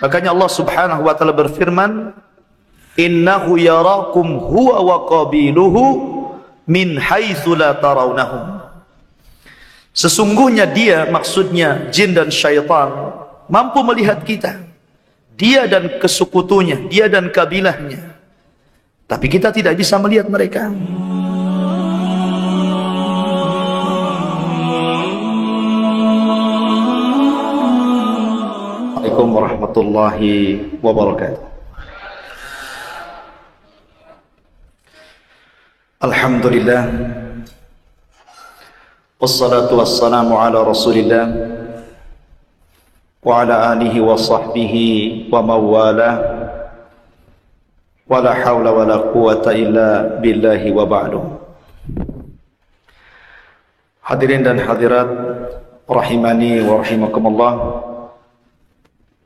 Makanya Allah Subhanahu wa taala berfirman, "Innahu yarakum huwa wa qabiluhu min haitsu la tarawnahum." Sesungguhnya dia, maksudnya jin dan syaitan, mampu melihat kita, dia dan kesekutunya, dia dan kabilahnya, tapi kita tidak bisa melihat mereka. Assalamualaikum warahmatullahi wabarakatuh. Alhamdulillah, wassalatu wassalamu ala rasulillah wa ala alihi wa sahbihi wa mawalah, wa la hawla wa la quwata illa billahi wa ba'du. Hadirin dan hadirat rahimani wa rahimakumullah.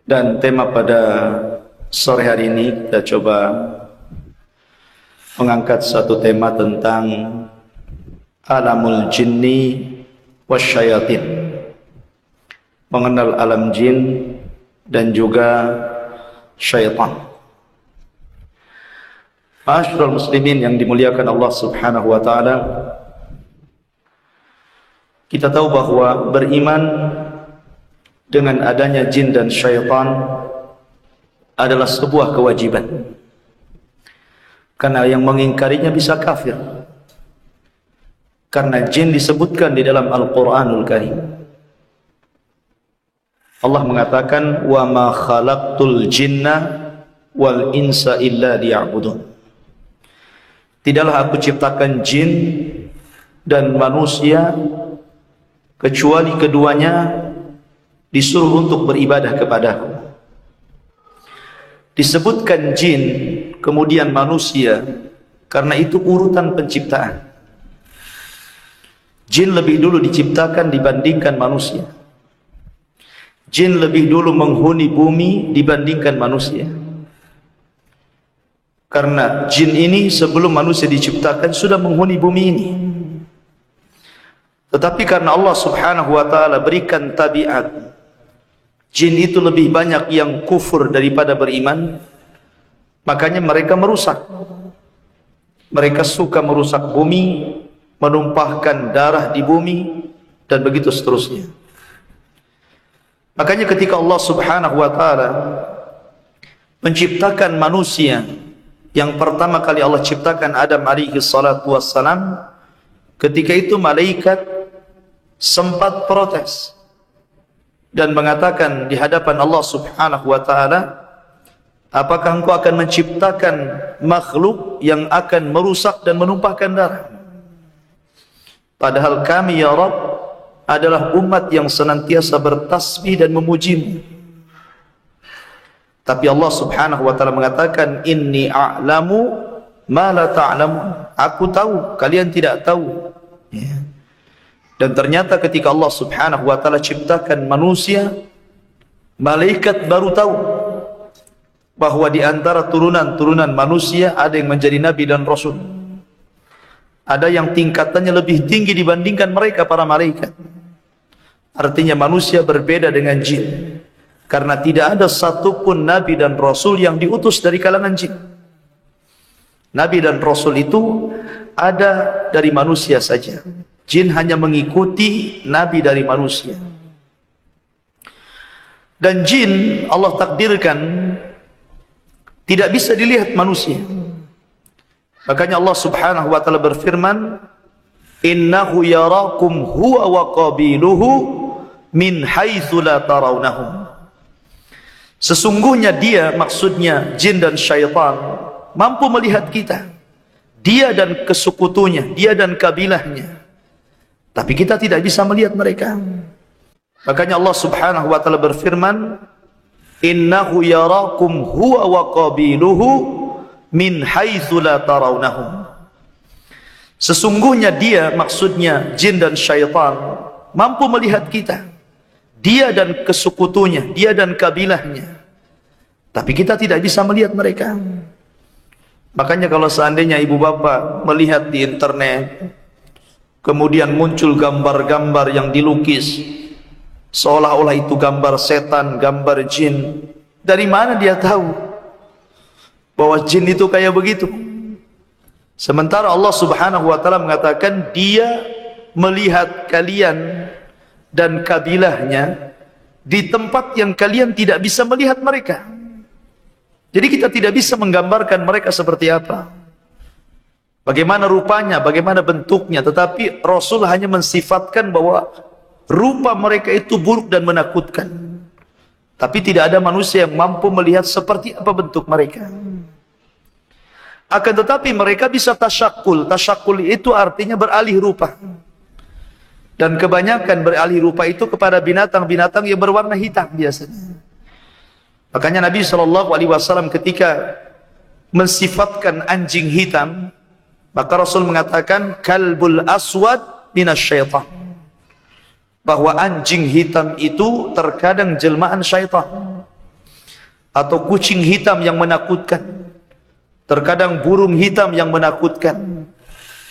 Dan tema pada sore hari ini kita coba mengangkat satu tema tentang alamul jinni wasyayatin, mengenal alam jin dan juga syaitan. Ma'asyiral muslimin yang dimuliakan Allah Subhanahu wa taala, kita tahu bahwa beriman dengan adanya jin dan syaitan adalah sebuah kewajiban, karena yang mengingkarinya bisa kafir. Karena jin disebutkan di dalam Al-Quranul Karim, Allah mengatakan, wa ma khalaqtul jinna wal insa illa liya'budun. Tidaklah aku ciptakan jin dan manusia kecuali keduanya disuruh untuk beribadah kepadaku. Disebutkan jin kemudian manusia karena itu urutan penciptaan. Jin lebih dulu diciptakan dibandingkan manusia. Jin lebih dulu menghuni bumi dibandingkan manusia. Karena jin ini sebelum manusia diciptakan sudah menghuni bumi ini. Tetapi karena Allah Subhanahu wa taala berikan tabiat, jin itu lebih banyak yang kufur daripada beriman, makanya mereka merusak. Mereka suka merusak bumi, menumpahkan darah di bumi, dan begitu seterusnya. Makanya ketika Allah Subhanahu wa taala menciptakan manusia, yang pertama kali Allah ciptakan Adam alaihi salatu wassalam, ketika itu malaikat sempat protes dan mengatakan di hadapan Allah Subhanahu wa taala, apakah engkau akan menciptakan makhluk yang akan merusak dan menumpahkan darah? Padahal kami ya Rabb adalah umat yang senantiasa bertasbih dan memujimu. Tapi Allah Subhanahu wa taala mengatakan, inni a'lamu ma la ta'lamun. Aku tahu, kalian tidak tahu. Ya. Dan ternyata ketika Allah Subhanahu wa taala ciptakan manusia, malaikat baru tahu bahwa di antara turunan-turunan manusia ada yang menjadi nabi dan rasul. Ada yang tingkatannya lebih tinggi dibandingkan mereka para malaikat. Artinya manusia berbeda dengan jin, karena tidak ada satupun nabi dan rasul yang diutus dari kalangan jin. Nabi dan rasul itu ada dari manusia saja. Jin hanya mengikuti nabi dari manusia. Dan jin Allah takdirkan tidak bisa dilihat manusia. Makanya Allah Subhanahu wa taala berfirman, innahu yarakum huwa wa qabiluhu min haitsu la tarawnahum. Sesungguhnya dia, maksudnya jin dan syaitan, mampu melihat kita, dia dan kesekutunya, dia dan kabilahnya, tapi kita tidak bisa melihat mereka. Makanya Allah Subhanahu wa taala berfirman, innahu yarakum huwa wa qabiluhu min haitsu la tarawnahum. Sesungguhnya dia, maksudnya jin dan syaitan, mampu melihat kita, dia dan kesekutunya, dia dan kabilahnya, tapi kita tidak bisa melihat mereka. Makanya kalau seandainya ibu bapak melihat di internet, kemudian muncul gambar-gambar yang dilukis seolah-olah itu gambar setan, gambar jin, Dari mana dia tahu bahwa jin itu kayak begitu? Sementara Allah Subhanahu wa taala mengatakan dia melihat kalian dan kabilahnya di tempat yang kalian tidak bisa melihat mereka. Jadi kita tidak bisa menggambarkan mereka seperti apa, bagaimana rupanya, bagaimana bentuknya, tetapi Rasul hanya mensifatkan bahwa rupa mereka itu buruk dan menakutkan. Tapi tidak ada manusia yang mampu melihat seperti apa bentuk mereka. Akan tetapi mereka bisa tasyakul. Tasyakul itu artinya beralih rupa. Dan kebanyakan beralih rupa itu kepada binatang-binatang yang berwarna hitam biasanya. Makanya Nabi SAW ketika mensifatkan anjing hitam, maka Rasul mengatakan kalbul aswad minasyaitan, bahwa anjing hitam itu terkadang jelmaan syaitan, atau kucing hitam yang menakutkan, terkadang burung hitam yang menakutkan.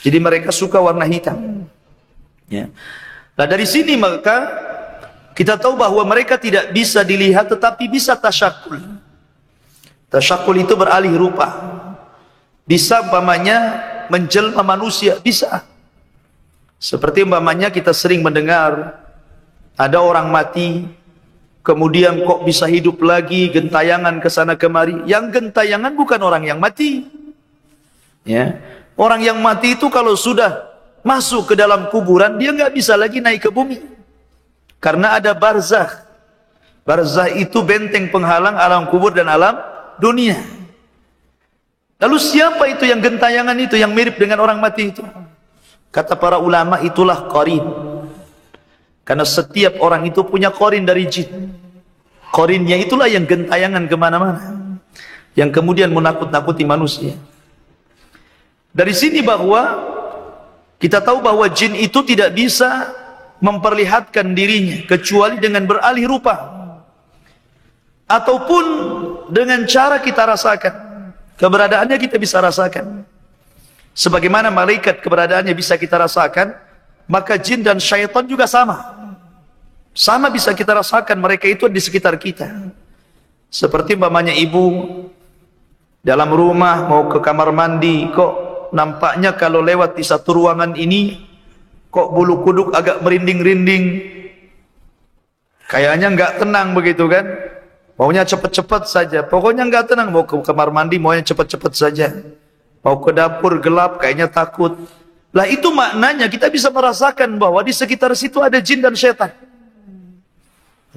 Jadi mereka suka warna hitam, ya. Nah dari sini maka kita tahu bahwa mereka tidak bisa dilihat tetapi bisa tasyakul. Tasyakul itu beralih rupa, bisa umpamanya menjelma manusia, bisa. Seperti umpamanya kita sering mendengar ada orang mati, kemudian kok bisa hidup lagi, gentayangan ke sana kemari. Yang gentayangan bukan orang yang mati, ya. Orang yang mati itu kalau sudah masuk ke dalam kuburan, dia nggak bisa lagi naik ke bumi, karena ada barzakh. Barzakh itu benteng penghalang alam kubur dan alam dunia. Lalu siapa itu yang gentayangan itu, yang mirip dengan orang mati itu? Kata para ulama, itulah qarin. Karena setiap orang itu punya qarin dari jin. Qarinnya itulah yang gentayangan kemana-mana, yang kemudian menakut-nakuti manusia. Dari sini bahwa kita tahu bahwa jin itu tidak bisa memperlihatkan dirinya kecuali dengan beralih rupa, ataupun dengan cara kita rasakan. Keberadaannya kita bisa rasakan. Sebagaimana malaikat keberadaannya bisa kita rasakan, maka jin dan syaitan juga sama. Sama bisa kita rasakan, mereka itu di sekitar kita. Seperti umpamanya ibu dalam rumah mau ke kamar mandi, kok nampaknya kalau lewat di satu ruangan ini kok bulu kuduk agak merinding-rinding, kayaknya nggak tenang begitu kan, maunya cepat-cepat saja. Pokoknya nggak tenang, mau ke kamar mandi maunya cepat-cepat saja, mau ke dapur gelap kayaknya takut. Lah itu maknanya kita bisa merasakan bahwa di sekitar situ ada jin dan syaitan,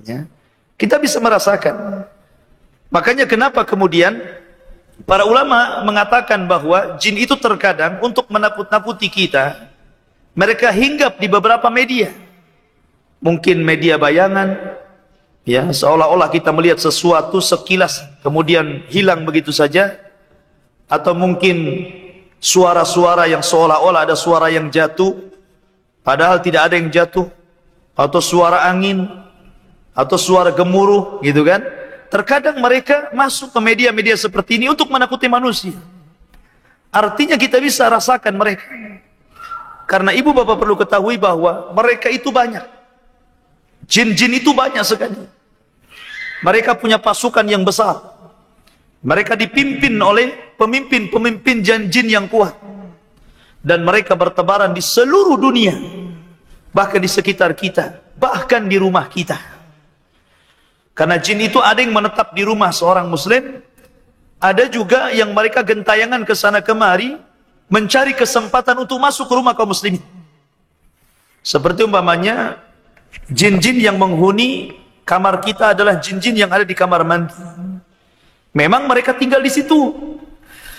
ya. Kita bisa merasakan. Makanya kenapa kemudian para ulama mengatakan bahwa jin itu terkadang untuk menakut-nakuti kita, mereka hinggap di beberapa media. Mungkin media bayangan, ya, seolah-olah kita melihat sesuatu sekilas kemudian hilang begitu saja. Atau mungkin suara-suara yang seolah-olah ada suara yang jatuh padahal tidak ada yang jatuh, atau suara angin, atau suara gemuruh gitu kan. Terkadang mereka masuk ke media-media seperti ini untuk menakuti manusia. Artinya kita bisa rasakan mereka. Karena ibu bapak perlu ketahui bahwa mereka itu banyak. Jin-jin itu banyak sekali. Mereka punya pasukan yang besar. Mereka dipimpin oleh pemimpin-pemimpin jin yang kuat. Dan mereka bertebaran di seluruh dunia. Bahkan di sekitar kita. Bahkan di rumah kita. Karena jin itu ada yang menetap di rumah seorang muslim, ada juga yang mereka gentayangan ke sana kemari, mencari kesempatan untuk masuk ke rumah kaum muslimin. Seperti umpamanya, jin-jin yang menghuni kamar kita adalah jin-jin yang ada di kamar mandi. Memang mereka tinggal di situ.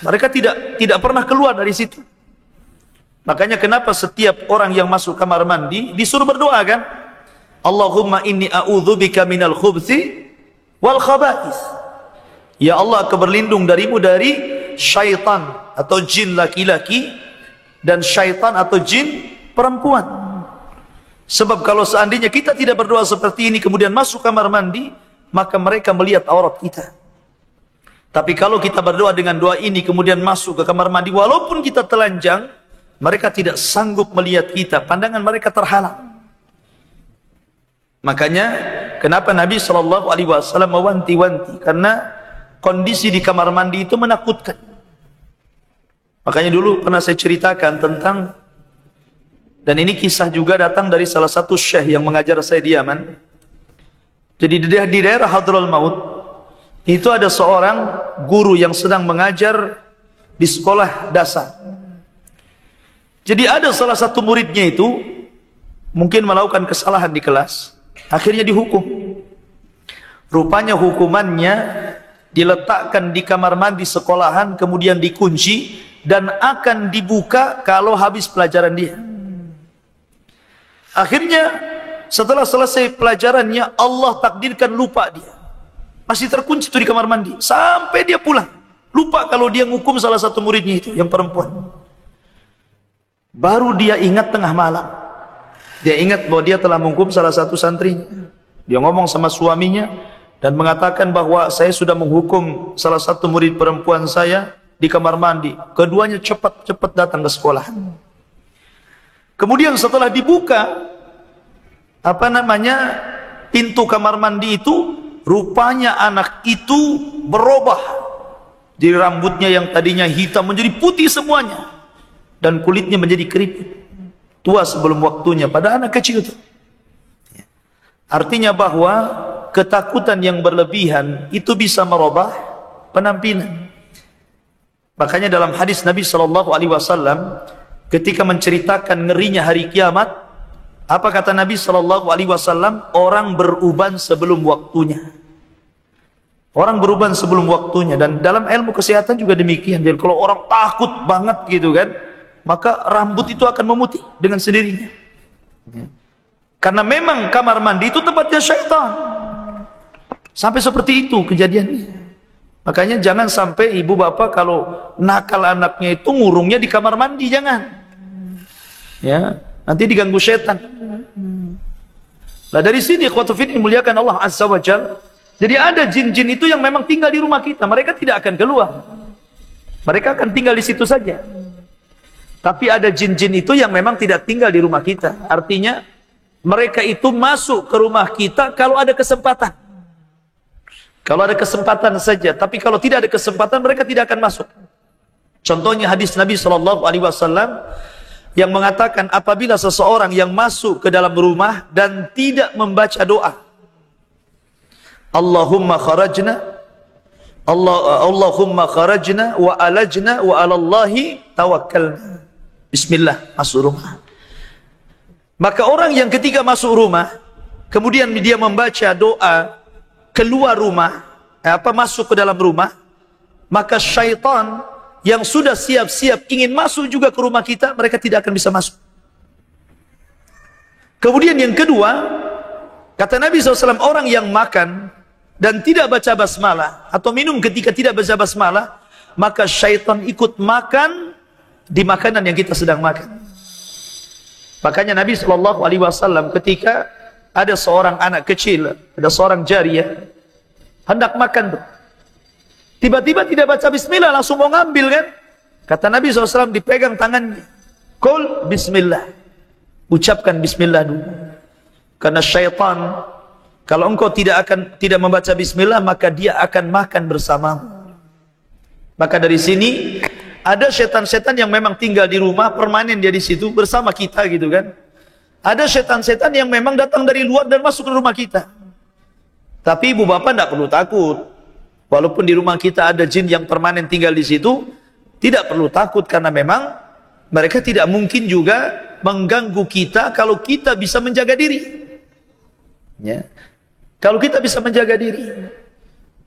Mereka tidak pernah keluar dari situ. Makanya kenapa setiap orang yang masuk kamar mandi disuruh berdoa kan? Allahumma inni a'udzubika minal khubthi wal khaba'is. Ya Allah, aku berlindung darimu dari syaitan atau jin laki-laki dan syaitan atau jin perempuan. Sebab kalau seandainya kita tidak berdoa seperti ini kemudian masuk kamar mandi, maka mereka melihat aurat kita. Tapi kalau kita berdoa dengan doa ini kemudian masuk ke kamar mandi, walaupun kita telanjang, mereka tidak sanggup melihat kita, pandangan mereka terhalang. Makanya kenapa Nabi SAW mewanti-wanti? Karena kondisi di kamar mandi itu menakutkan. Makanya dulu pernah saya ceritakan tentang, dan ini kisah juga datang dari salah satu syekh yang mengajar saya di Yaman. Jadi di daerah Hadraul Maut itu ada seorang guru yang sedang mengajar di sekolah dasar. Jadi ada salah satu muridnya itu mungkin melakukan kesalahan di kelas, akhirnya dihukum. Rupanya hukumannya diletakkan di kamar mandi sekolahan, kemudian dikunci dan akan dibuka kalau habis pelajaran dia. Akhirnya setelah selesai pelajarannya, Allah takdirkan lupa dia. Masih terkunci itu di kamar mandi sampai dia pulang. Lupa kalau dia ngukum salah satu muridnya itu yang perempuan. Baru dia ingat tengah malam. Dia ingat bahwa dia telah menghukum salah satu santrinya. Dia ngomong sama suaminya dan mengatakan bahwa saya sudah menghukum salah satu murid perempuan saya di kamar mandi. Keduanya cepat-cepat datang ke sekolah. Kemudian setelah dibuka pintu kamar mandi itu, rupanya anak itu berubah. Jadi rambutnya yang tadinya hitam menjadi putih semuanya. Dan kulitnya menjadi keriput. Tua sebelum waktunya pada anak kecil itu. Artinya bahwa ketakutan yang berlebihan itu bisa merubah penampilan. Makanya dalam hadis Nabi SAW ketika menceritakan ngerinya hari kiamat, apa kata Nabi SAW? Orang beruban sebelum waktunya. Orang beruban sebelum waktunya. Dan dalam ilmu kesehatan juga demikian. Jadi kalau orang takut banget gitu kan, maka rambut itu akan memutih dengan sendirinya. Karena memang kamar mandi itu tempatnya syaitan. Sampai seperti itu kejadiannya. Makanya jangan sampai ibu bapak kalau nakal anaknya itu ngurungnya di kamar mandi, jangan. Ya, nanti diganggu syaitan. Nah dari sini ikhwatu fillah muliakan Allah Azza wa Jalla. Jadi ada jin-jin itu yang memang tinggal di rumah kita. Mereka tidak akan keluar. Mereka akan tinggal di situ saja. Tapi ada jin-jin itu yang memang tidak tinggal di rumah kita. Artinya mereka itu masuk ke rumah kita kalau ada kesempatan. Kalau ada kesempatan saja. Tapi kalau tidak ada kesempatan, mereka tidak akan masuk. Contohnya hadis Nabi SAW yang mengatakan apabila seseorang yang masuk ke dalam rumah dan tidak membaca doa, Allahumma kharajna wa alajna wa alallahi tawakkalna. Bismillah, masuk rumah. Maka orang yang ketika masuk rumah, kemudian dia membaca doa keluar rumah, masuk ke dalam rumah, maka syaitan yang sudah siap-siap ingin masuk juga ke rumah kita, mereka tidak akan bisa masuk. Kemudian yang kedua, kata Nabi SAW, orang yang makan dan tidak baca basmalah atau minum ketika tidak baca basmalah, maka syaitan ikut makan di makanan yang kita sedang makan. Makanya Nabi SAW ketika ada seorang anak kecil, ada seorang jariyah hendak makan tuh, tiba-tiba tidak baca bismillah, langsung mau ngambil kan. Kata Nabi SAW, dipegang tangannya, Qul bismillah, ucapkan bismillah dulu. Karena syaitan, kalau engkau tidak membaca bismillah, maka dia akan makan bersamamu. Maka dari sini ada setan-setan yang memang tinggal di rumah, permanen dia di situ bersama kita gitu kan. Ada setan-setan yang memang datang dari luar dan masuk ke rumah kita. Tapi ibu bapak tidak perlu takut. Walaupun di rumah kita ada jin yang permanen tinggal di situ, tidak perlu takut karena memang mereka tidak mungkin juga mengganggu kita kalau kita bisa menjaga diri. Ya. Kalau kita bisa menjaga diri.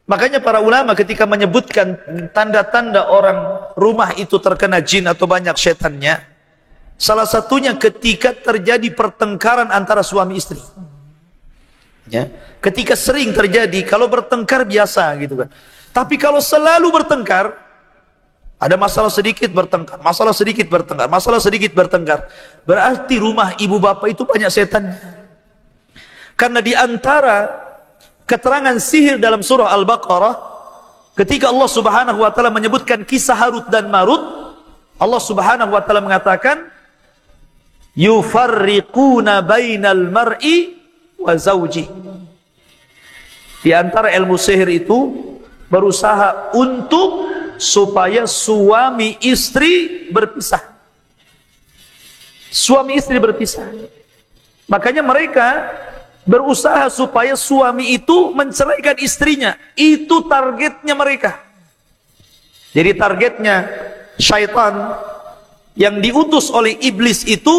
Makanya para ulama ketika menyebutkan tanda-tanda orang rumah itu terkena jin atau banyak setannya, salah satunya ketika terjadi pertengkaran antara suami istri. Ya. Ketika sering terjadi, kalau bertengkar biasa gitu kan. Tapi kalau selalu bertengkar, ada masalah sedikit bertengkar, masalah sedikit bertengkar, masalah sedikit bertengkar, berarti rumah ibu bapak itu banyak setannya. Karena di antara keterangan sihir dalam surah Al-Baqarah, ketika Allah Subhanahu wa taala menyebutkan kisah Harut dan Marut, Allah Subhanahu wa taala mengatakan yufarriquna bainal mar'i wa zawji. Di antara ilmu sihir itu berusaha untuk supaya suami istri berpisah. Suami istri berpisah. Makanya mereka berusaha supaya suami itu menceraikan istrinya. Itu targetnya mereka. Jadi targetnya syaitan yang diutus oleh iblis itu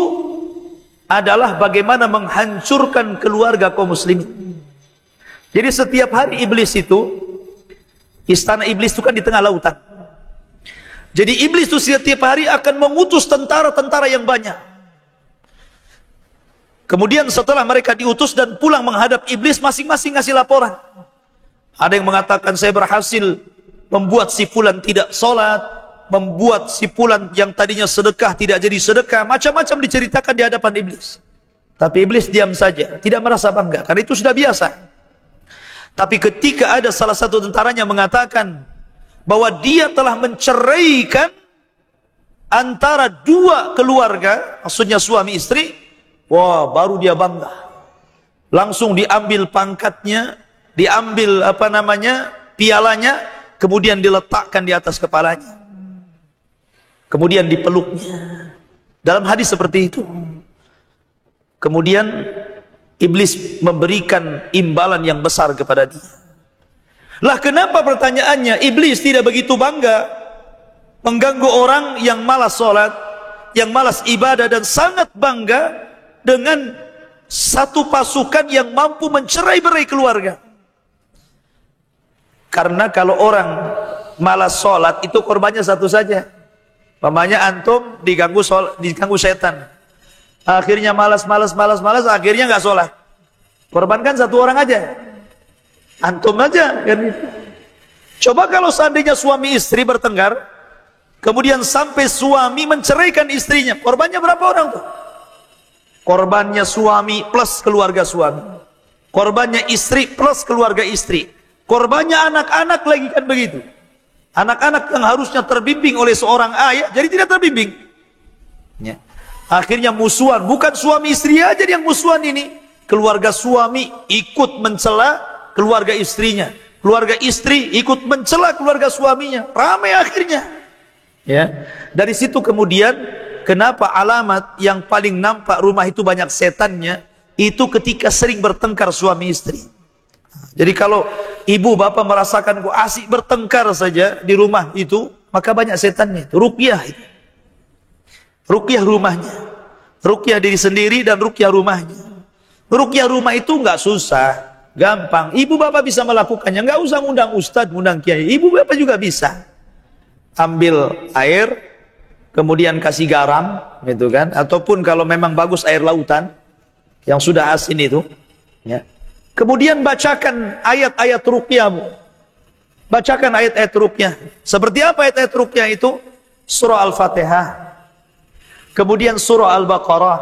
adalah bagaimana menghancurkan keluarga kaum muslimin. Jadi setiap hari iblis itu, istana iblis itu kan di tengah lautan. Jadi iblis itu setiap hari akan mengutus tentara-tentara yang banyak. Kemudian setelah mereka diutus dan pulang menghadap iblis, masing-masing ngasih laporan. Ada yang mengatakan saya berhasil membuat si fulan tidak sholat, membuat si fulan yang tadinya sedekah tidak jadi sedekah, macam-macam diceritakan di hadapan iblis. Tapi iblis diam saja, tidak merasa bangga, karena itu sudah biasa. Tapi ketika ada salah satu tentaranya mengatakan bahwa dia telah menceraikan antara dua keluarga, maksudnya suami istri, wah, baru dia bangga. Langsung diambil pangkatnya, diambil pialanya, kemudian diletakkan di atas kepalanya. Kemudian dipeluknya. Dalam hadis seperti itu. Kemudian iblis memberikan imbalan yang besar kepada dia. Lah kenapa pertanyaannya iblis tidak begitu bangga mengganggu orang yang malas sholat, yang malas ibadah, dan sangat bangga dengan satu pasukan yang mampu mencerai-berai keluarga? Karena kalau orang malas sholat itu korbannya satu saja. Pamannya antum diganggu setan. Akhirnya malas, akhirnya nggak sholat. Korbankan satu orang aja. Antum aja. Kan? Coba kalau seandainya suami istri bertengkar, kemudian sampai suami menceraikan istrinya, korbannya berapa orang tuh? Korbannya suami plus keluarga suami. Korbannya istri plus keluarga istri. Korbannya anak-anak lagi, kan begitu. Anak-anak yang harusnya terbimbing oleh seorang ayah, jadi tidak terbimbing. Ya. Akhirnya musuhan, bukan suami istri aja yang musuhan ini. Keluarga suami ikut mencela keluarga istrinya. Keluarga istri ikut mencela keluarga suaminya. Ramai akhirnya. Ya. Dari situ kemudian, kenapa alamat yang paling nampak rumah itu banyak setannya, itu ketika sering bertengkar suami istri. Jadi kalau ibu bapak merasakan kok asik bertengkar saja di rumah itu, maka banyak setannya. Ruqyah itu. Ruqyah rumahnya, ruqyah diri sendiri dan ruqyah rumahnya. Ruqyah rumah itu nggak susah, gampang. Ibu bapak bisa melakukannya, nggak usah ngundang ustadz, ngundang kiai. Ibu bapak juga bisa. Ambil air, kemudian kasih garam, gitu kan? Ataupun kalau memang bagus air lautan yang sudah asin itu, ya. Kemudian bacakan ayat-ayat ruqyahmu. Bacakan ayat-ayat ruqyah. Seperti apa ayat-ayat ruqyah itu? Surah Al-Fatihah. Kemudian surah Al-Baqarah,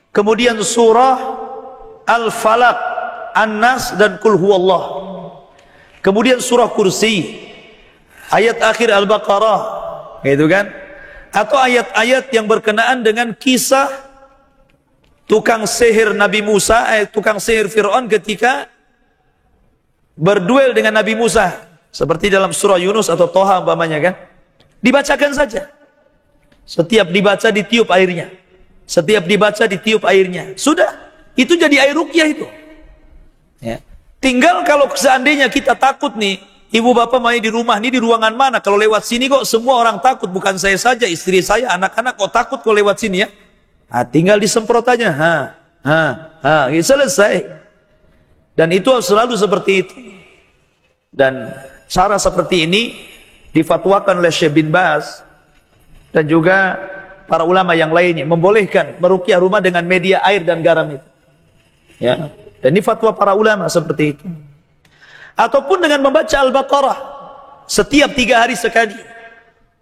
kemudian surah Al-Falaq, An-Nas, dan Qul Huwallah. Kemudian surah Kursi, ayat akhir Al-Baqarah, gitu kan? Atau ayat-ayat yang berkenaan dengan kisah tukang sihir Nabi Musa, tukang sihir Fir'aun ketika berduel dengan Nabi Musa, seperti dalam surah Yunus atau Toha umpamanya, kan? Dibacakan saja. Setiap dibaca ditiup airnya. Setiap dibaca ditiup airnya. Sudah, itu jadi air ruqyah itu. Ya. Tinggal kalau seandainya kita takut nih, ibu bapak main di rumah ini di ruangan mana? Kalau lewat sini kok semua orang takut, bukan saya saja, istri saya, anak-anak kok takut kalau lewat sini ya. Nah, tinggal disemprot aja. Selesai. Dan itu selalu seperti itu. Dan cara seperti ini difatwakan oleh Syekh bin Baz dan juga para ulama yang lainnya, membolehkan meruqyah rumah dengan media air dan garam itu. Ya. Dan ini fatwa para ulama seperti itu. Ataupun dengan membaca Al-Baqarah setiap 3 hari sekali.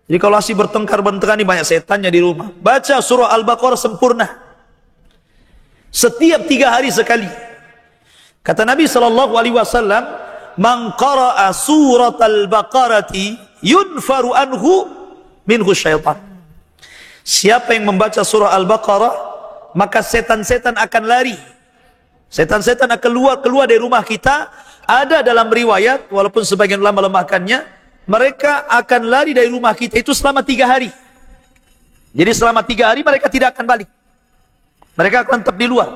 Jadi kalau masih bertengkar ini banyak setannya di rumah. Baca surah Al-Baqarah sempurna. Setiap 3 hari sekali. Kata Nabi SAW, "Man qara'a surat al-Baqarati yunfaru anhu minhu syaitan." Siapa yang membaca surah Al-Baqarah, maka setan-setan akan lari. Setan-setan akan keluar dari rumah kita, Ada dalam riwayat, walaupun sebagian ulama melemahkannya, mereka akan lari dari rumah kita itu selama 3 hari. Jadi selama 3 hari mereka tidak akan balik. Mereka akan tetap di luar.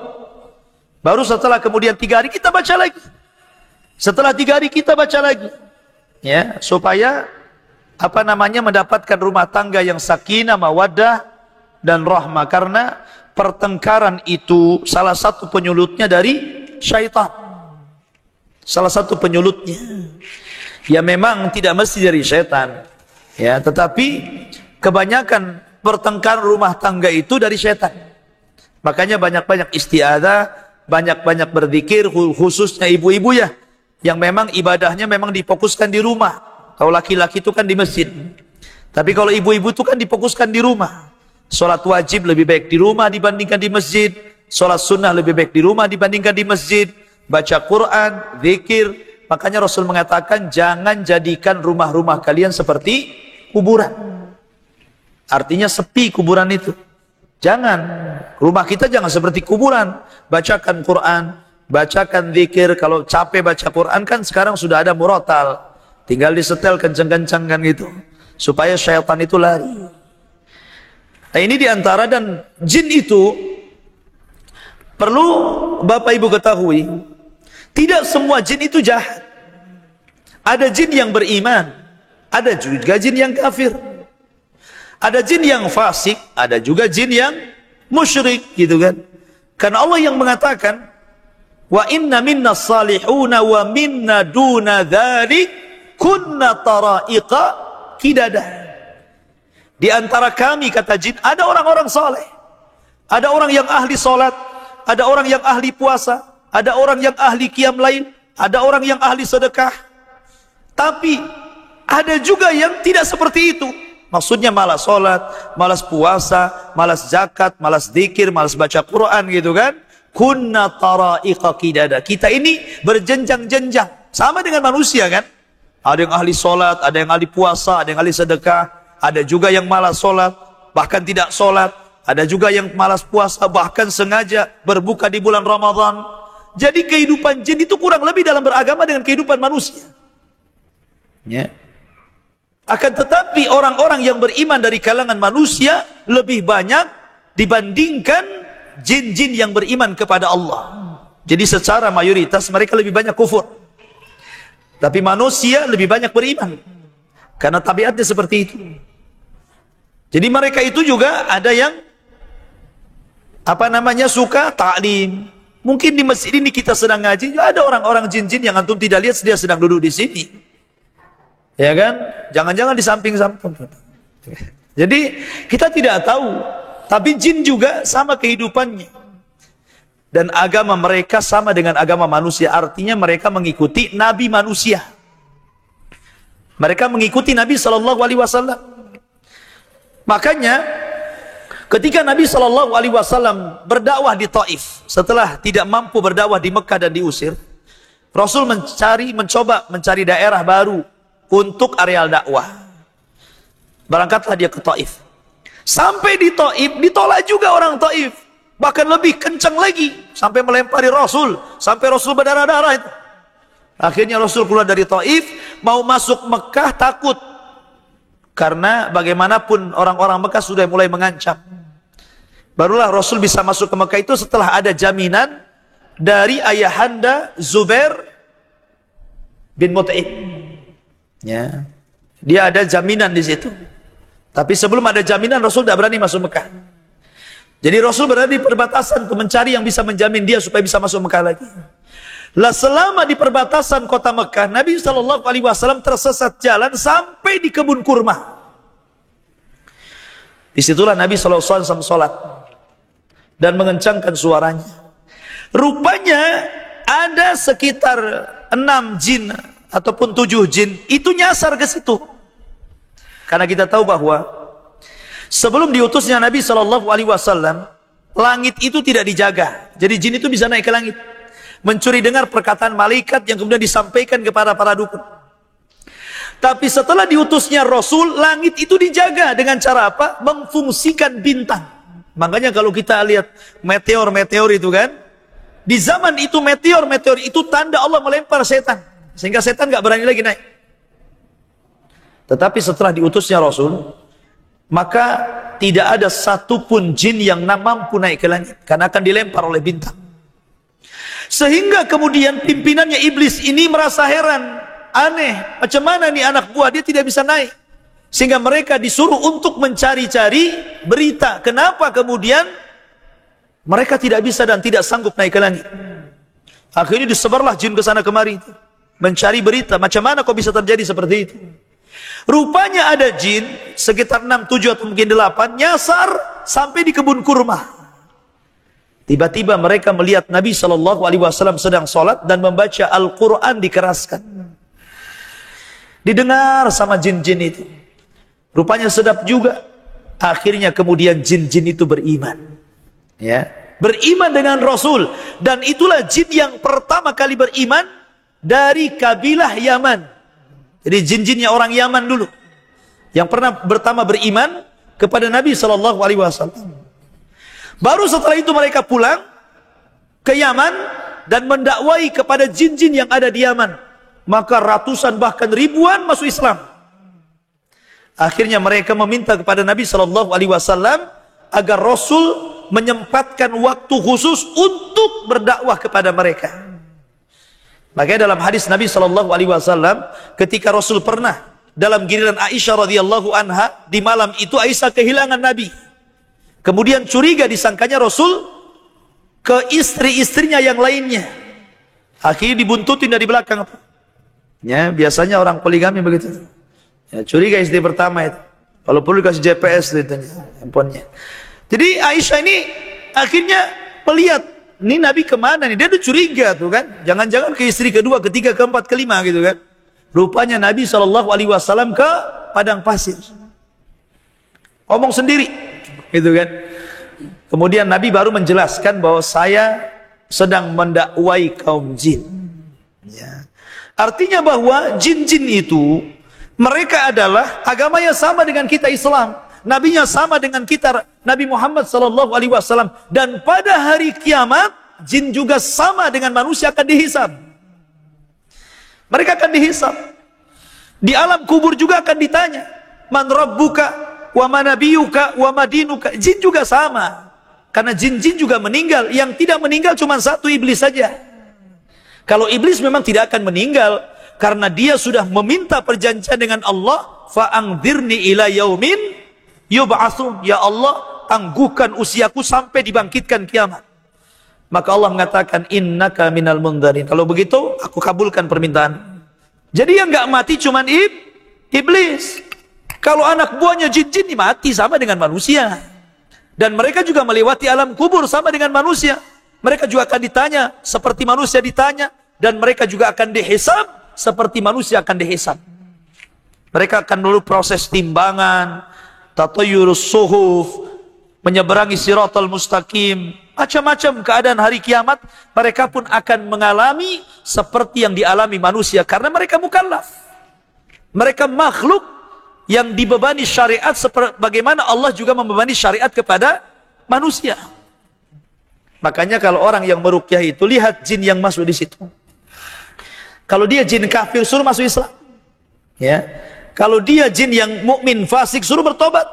Baru setelah kemudian 3 hari kita baca lagi. Setelah 3 hari kita baca lagi. Ya, supaya mendapatkan rumah tangga yang sakinah, mawaddah dan rahmah. Karena pertengkaran itu salah satu penyulutnya dari syaitan. Salah satu penyulutnya. Ya memang tidak mesti dari syaitan. Ya, tetapi kebanyakan pertengkaran rumah tangga itu dari syaitan. Makanya banyak-banyak isti'adzah, banyak-banyak berzikir, khususnya ibu-ibu ya, yang memang ibadahnya memang difokuskan di rumah. Kalau laki-laki itu kan di masjid. Tapi kalau ibu-ibu itu kan difokuskan di rumah. Sholat wajib lebih baik di rumah dibandingkan di masjid. Sholat sunnah lebih baik di rumah dibandingkan di masjid. Baca Quran, zikir. Makanya Rasul mengatakan jangan jadikan rumah-rumah kalian seperti kuburan. Artinya sepi kuburan itu. Jangan. Rumah kita jangan seperti kuburan. Bacakan Quran, bacakan zikir. Kalau capek baca Quran kan sekarang sudah ada murotal. Tinggal disetel kencang-kencang kan gitu. Supaya syaitan itu lari. Nah ini diantara, dan jin itu perlu Bapak Ibu ketahui, tidak semua jin itu jahat. Ada jin yang beriman, ada juga jin yang kafir. Ada jin yang fasik, ada juga jin yang musyrik, gitu kan. Karena Allah yang mengatakan, wa inna minna salihuna wa minna duna dzalik kunna tara'iqa qidadah. Di antara kami, kata jin, ada orang-orang saleh. Ada orang yang ahli salat, ada orang yang ahli puasa, ada orang yang ahli qiyam lail, ada orang yang ahli sedekah. Tapi ada juga yang tidak seperti itu. Maksudnya malas salat, malas puasa, malas zakat, malas zikir, malas baca Quran, gitu kan. Kunna tara'iqa qidada. Kita ini berjenjang-jenjang. Sama dengan manusia kan. Ada yang ahli salat, ada yang ahli puasa, ada yang ahli sedekah. Ada juga yang malas sholat, bahkan tidak sholat. Ada juga yang malas puasa, bahkan sengaja berbuka di bulan Ramadan. Jadi kehidupan jin itu kurang lebih dalam beragama dengan kehidupan manusia. Ya. Akan tetapi orang-orang yang beriman dari kalangan manusia lebih banyak dibandingkan jin-jin yang beriman kepada Allah. Jadi secara mayoritas mereka lebih banyak kufur. Tapi manusia lebih banyak beriman. Karena tabiatnya seperti itu. Jadi mereka itu juga ada yang suka taklim. Mungkin di masjid ini kita sedang ngaji, ada orang-orang jin-jin yang antum tidak lihat, dia sedang duduk di sini. Ya kan? Jangan-jangan di samping-samping. Jadi kita tidak tahu, tapi jin juga sama kehidupannya. Dan agama mereka sama dengan agama manusia, artinya mereka mengikuti nabi manusia. Mereka mengikuti Nabi SAW. Makanya ketika Nabi SAW berdakwah di Taif, setelah tidak mampu berdakwah di Mekah dan diusir, Rasul mencoba mencari daerah baru untuk areal dakwah. Berangkatlah dia ke Taif. Sampai di Taif, ditolak juga orang Taif. Bahkan lebih kencang lagi, sampai melempari Rasul, sampai Rasul berdarah-darah itu. Akhirnya Rasul keluar dari Taif, mau masuk Mekah takut. Karena bagaimanapun orang-orang Mekah sudah mulai mengancam. Barulah Rasul bisa masuk ke Mekah itu setelah ada jaminan dari ayahanda Zubair bin Mut'im. Ya. Dia ada jaminan di situ. Tapi sebelum ada jaminan Rasul tidak berani masuk Mekah. Jadi Rasul berada di perbatasan untuk mencari yang bisa menjamin dia supaya bisa masuk Mekah lagi. Lah selama di perbatasan kota Mekah, Nabi SAW tersesat jalan sampai di kebun kurma. Disitulah Nabi SAW sholat dan mengencangkan suaranya. Rupanya ada sekitar 6 jin ataupun 7 jin itu nyasar ke situ. Karena kita tahu bahwa sebelum diutusnya Nabi SAW, langit itu tidak dijaga. Jadi jin itu bisa naik ke langit, mencuri dengar perkataan malaikat yang kemudian disampaikan kepada para dukun. Tapi setelah diutusnya Rasul, langit itu dijaga dengan cara apa? Memfungsikan bintang. Makanya kalau kita lihat meteor-meteor itu kan, Di zaman itu meteor itu tanda Allah melempar setan, sehingga setan nggak berani lagi naik. Tetapi setelah diutusnya Rasul, maka tidak ada satupun jin yang mampu naik ke langit, karena akan dilempar oleh bintang. Sehingga kemudian pimpinannya iblis ini merasa heran, aneh, macam mana nih anak buah dia tidak bisa naik. Sehingga mereka disuruh untuk mencari-cari berita, kenapa kemudian mereka tidak bisa dan tidak sanggup naik ke langit. Akhirnya disebarlah jin ke sana kemari, mencari berita, macam mana kok bisa terjadi seperti itu. Rupanya ada jin sekitar 6, 7 atau mungkin 8 nyasar sampai di kebun kurma. Tiba-tiba mereka melihat Nabi SAW sedang sholat dan membaca Al-Quran dikeraskan. Didengar sama jin-jin itu. Rupanya sedap juga. Akhirnya kemudian jin-jin itu beriman. Ya, beriman dengan Rasul. Dan itulah jin yang pertama kali beriman dari kabilah Yaman. Jadi jin-jinnya orang Yaman dulu yang pernah pertama beriman kepada Nabi SAW. Baru setelah itu mereka pulang ke Yaman dan mendakwai kepada jin-jin yang ada di Yaman. Maka ratusan bahkan ribuan masuk Islam. Akhirnya mereka meminta kepada Nabi SAW agar Rasul menyempatkan waktu khusus untuk berdakwah kepada mereka. Makanya dalam hadis Nabi SAW, ketika Rasul pernah dalam giliran Aisyah radhiyallahu anha, di malam itu Aisyah kehilangan Nabi. Kemudian curiga, disangkanya Rasul ke istri-istrinya yang lainnya. Akhirnya dibuntutin dari belakang. Ya, biasanya orang poligami begitu. Ya, curiga istri pertama itu. Kalau perlu dikasih GPS itu handphonenya. Jadi Aisyah ini akhirnya melihat, ini Nabi kemana nih? Dia tuh curiga tuh kan. Jangan-jangan ke istri kedua, ketiga, keempat, kelima gitu kan. Rupanya Nabi SAW ke padang pasir. Ngomong sendiri. Gitu kan. Kemudian Nabi baru menjelaskan bahwa saya sedang mendakwai kaum jin. Ya. Artinya bahwa jin-jin itu mereka adalah agamanya sama dengan kita Islam. Nabinya sama dengan kita Nabi Muhammad SAW. Dan pada hari kiamat jin juga sama dengan manusia akan dihisab. Mereka akan dihisab. Di alam kubur juga akan ditanya, man rabbuka wa manabiyuka wa madinuka. Jin juga sama. Karena jin-jin juga meninggal. Yang tidak meninggal cuma satu, iblis saja. Kalau iblis memang tidak akan meninggal, karena dia sudah meminta perjanjian dengan Allah, fa'angdzirni ila yaumin yub'atsun. Ya Allah, tangguhkan usiaku sampai dibangkitkan kiamat. Maka Allah mengatakan, innaka minal mundharin. Kalau begitu aku kabulkan permintaan. Jadi yang enggak mati cuma iblis. Kalau anak buahnya jin-jin mati sama dengan manusia. Dan mereka juga melewati alam kubur sama dengan manusia. Mereka juga akan ditanya seperti manusia ditanya. Dan mereka juga akan dihisab seperti manusia akan dihisab. Mereka akan dulu proses timbangan, tatayyurus suhuf, menyeberangi siratal mustaqim. Macam-macam keadaan hari kiamat. Mereka pun akan mengalami seperti yang dialami manusia. Karena mereka mukallaf. Mereka makhluk yang dibebani syariat sebagaimana Allah juga membebani syariat kepada manusia. Makanya kalau orang yang meruqyah itu, lihat jin yang masuk di situ. Kalau dia jin kafir, suruh masuk Islam. Ya. Kalau dia jin yang mukmin fasik, suruh bertobat.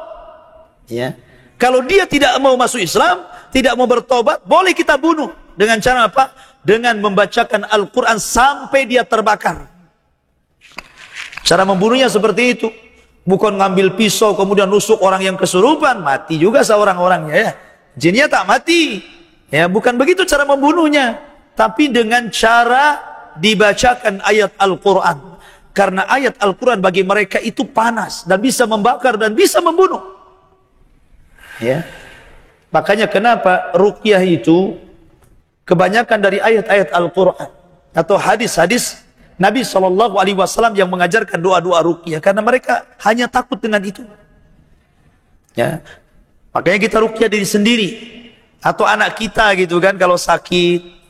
Ya. Kalau dia tidak mau masuk Islam, tidak mau bertobat, boleh kita bunuh. Dengan cara apa? Dengan membacakan Al-Quran sampai dia terbakar. Cara membunuhnya seperti itu. Bukan ngambil pisau kemudian nusuk orang yang kesurupan, mati juga seorang-orangnya ya. Jinnya tak mati. Ya, bukan begitu cara membunuhnya, tapi dengan cara dibacakan ayat Al-Qur'an. Karena ayat Al-Qur'an bagi mereka itu panas dan bisa membakar dan bisa membunuh. Ya. Makanya kenapa ruqyah itu kebanyakan dari ayat-ayat Al-Qur'an atau hadis-hadis Nabi SAW yang mengajarkan doa-doa ruqyah, karena mereka hanya takut dengan itu. Ya. Makanya kita ruqyah diri sendiri atau anak kita gitu kan, kalau sakit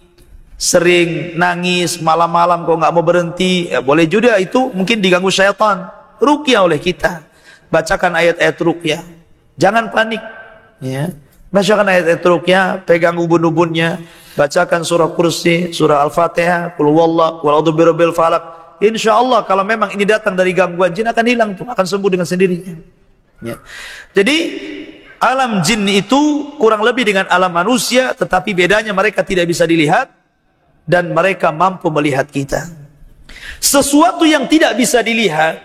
sering nangis malam-malam kok nggak mau berhenti, ya boleh juga itu mungkin diganggu syaitan. Ruqyah oleh kita. Bacakan ayat-ayat ruqyah. Jangan panik. Ya. Bacakan ayat-ayat ruqyah, pegang ubun-ubunnya, bacakan surah Kursi, surah Al-Fatihah, Qul huwallahu, Qul a'udzu birabbil falaq. Insyaallah kalau memang ini datang dari gangguan jin akan hilang tuh, akan sembuh dengan sendirinya. Ya. Jadi alam jin itu kurang lebih dengan alam manusia, tetapi bedanya mereka tidak bisa dilihat dan mereka mampu melihat kita. Sesuatu yang tidak bisa dilihat,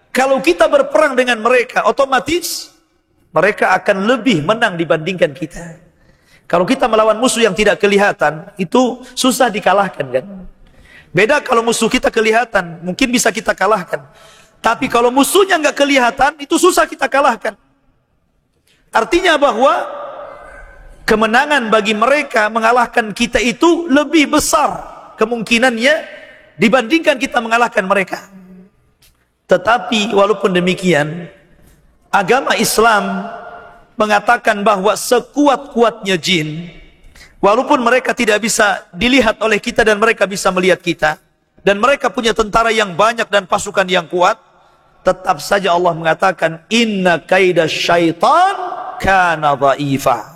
kalau kita berperang dengan mereka, otomatis mereka akan lebih menang dibandingkan kita. Kalau kita melawan musuh yang tidak kelihatan, itu susah dikalahkan kan. Beda kalau musuh kita kelihatan, mungkin bisa kita kalahkan. Tapi kalau musuhnya nggak kelihatan, itu susah kita kalahkan. Artinya bahwa kemenangan bagi mereka mengalahkan kita itu lebih besar kemungkinannya dibandingkan kita mengalahkan mereka. Tetapi walaupun demikian, agama Islam mengatakan bahwa sekuat-kuatnya jin, walaupun mereka tidak bisa dilihat oleh kita dan mereka bisa melihat kita, dan mereka punya tentara yang banyak dan pasukan yang kuat, tetap saja Allah mengatakan inna kaida syaitan kana dha'ifa.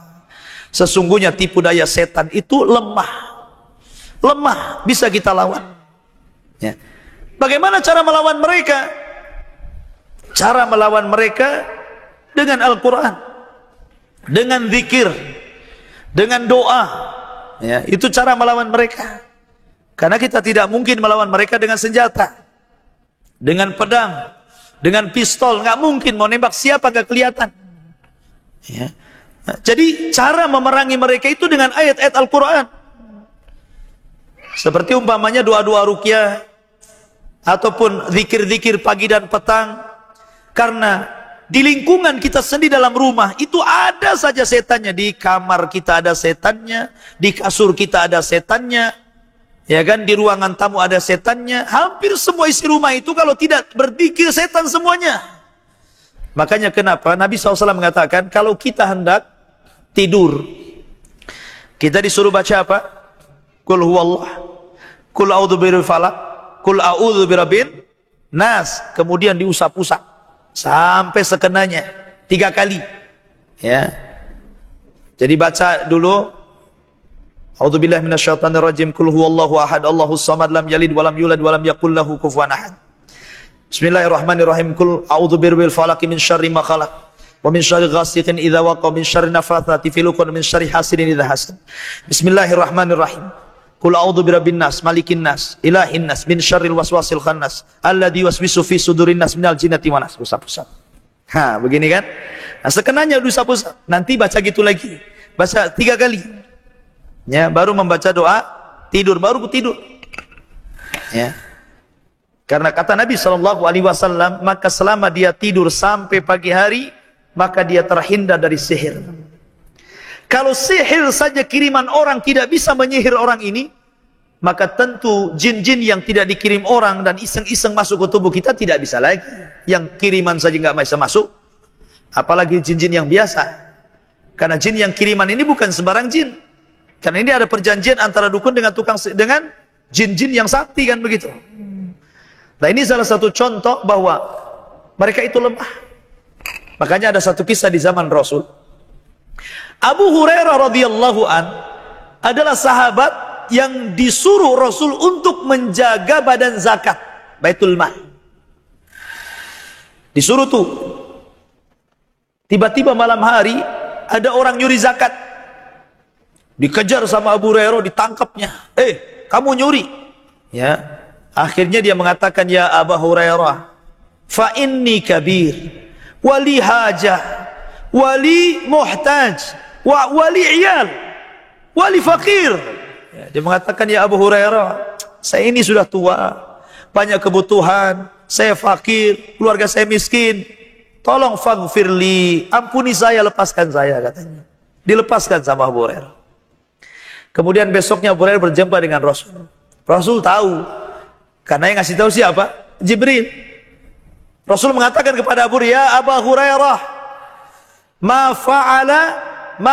Sesungguhnya tipu daya setan itu lemah, bisa kita lawan. Ya. Bagaimana cara melawan mereka? Cara melawan mereka dengan Al-Quran, dengan zikir, dengan doa. Ya, itu cara melawan mereka. Karena kita tidak mungkin melawan mereka dengan senjata, dengan pedang, dengan pistol. Nggak mungkin, mau nembak siapa nggak kelihatan. Ya. Jadi cara memerangi mereka itu dengan ayat-ayat Al-Quran. Seperti umpamanya doa-doa ruqyah, ataupun zikir-zikir pagi dan petang. Karena di lingkungan kita sendiri dalam rumah itu ada saja setannya. Di kamar kita ada setannya, di kasur kita ada setannya, ya kan, di ruangan tamu ada setannya. Hampir semua isi rumah itu kalau tidak berzikir setan semuanya. Makanya kenapa Nabi SAW mengatakan kalau kita hendak tidur, kita disuruh baca apa? Qul huwallah, Qul a'udzu birabbil falaq, Qul a'udzu birabbin nas. Kemudian diusap-usap sampai sekenanya 3 kali. Ya. Jadi baca dulu a'udzubillahi minasyaitonir rajim, Qul huwallahu ahad, Allahus samad, lam yalid walam yulad walam yakul lahu kufuwan ahad. Bismillahirrahmanirrahim. Qul a'udzu birabbil falaq min syarri ma khalaq wa min syarri ghasiqin idza waqa, min syarri nafathati fil 'uqad, min syarri hasidin idza hasad. Bismillahirrahmanirrahim. Qul a'udzu birabbin nas, malikin nas, ilahin nas, min syarril waswasil khannas, alladzi yuwaswisu fi sudurin nas minal jinnati wan nas. Usap-usap. Begini kan? Nah, sekenanya usap-usap. Nanti baca gitu lagi. Baca 3 kali. Ya, baru membaca doa tidur, baru tidur. Ya. Karena kata Nabi SAW, maka selama dia tidur sampai pagi hari, maka dia terhindar dari sihir. Kalau sihir saja kiriman orang tidak bisa menyihir orang ini, maka tentu jin-jin yang tidak dikirim orang dan iseng-iseng masuk ke tubuh kita tidak bisa lagi. Yang kiriman saja nggak bisa masuk, apalagi jin-jin yang biasa. Karena jin yang kiriman ini bukan sembarang jin. Karena ini ada perjanjian antara dukun dengan dengan jin-jin yang sakti, kan begitu. Nah, ini salah satu contoh bahwa mereka itu lemah. Makanya ada satu kisah di zaman Rasul. Abu Hurairah radhiyallahu an adalah sahabat yang disuruh Rasul untuk menjaga badan zakat, Baitul Mal. Disuruh tuh. Tiba-tiba malam hari ada orang nyuri zakat. Dikejar sama Abu Hurairah, ditangkapnya. Kamu nyuri. Ya. Akhirnya dia mengatakan, ya Abu Hurairah, fa inni kabir, wali hajah, wali muhtaj, wali iyal, wali fakir. Ya, dia mengatakan, ya Abu Hurairah, saya ini sudah tua, banyak kebutuhan, saya fakir, keluarga saya miskin, tolong faghfirli, ampuni saya, lepaskan saya, katanya. Dilepaskan sama Abu Hurairah. Kemudian besoknya Abu Hurairah berjumpa dengan Rasul. Rasul tahu, karena yang ngasih tahu siapa? Jibril. Rasul mengatakan kepada Abu Hurairah, ya Abu Hurairah, ma